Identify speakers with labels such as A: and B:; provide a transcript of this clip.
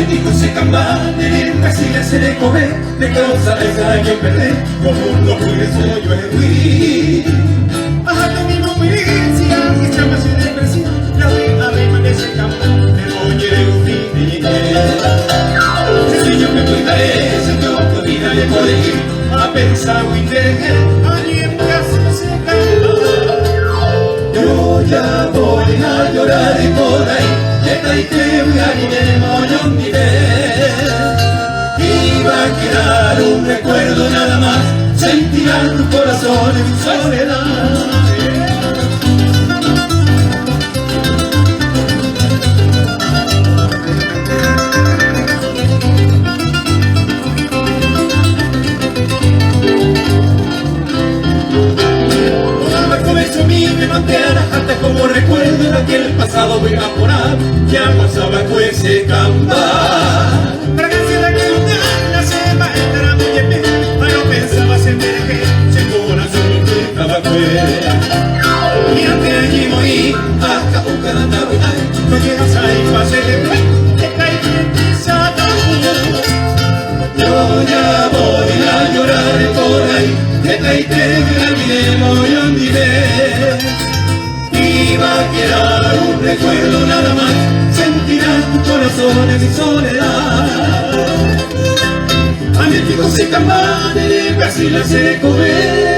A: dijo se campane in Brasile se ne come le cose sai che per te mondo pure sono e qui a mi movilizia che chama se ne Brasile la ave ma se campane le voglio ufini se sueño que pueda es el que vida de poder a pensar y de alguien que se canta yo ya voy a llorar y por ahí y te voy a ir de moñón mi iba a quedar un recuerdo nada más sentirá tu corazón en soledad. Me mantiene hasta como recuerdo de aquel pasado voy a evaporar que pasaba con ese cambar fragancia de aquel lugar la sema estará muy bien pero pensaba se merece se corazón no te estaba fuera y ante allí morí hasta un cada navidad no llegas ahí para celebrar esta identidad yo ya voy a llorar por ahí esta identidad mi iba a quedar un recuerdo nada más sentirás tu corazón en mi soledad a mi chico se campane de Brasil se come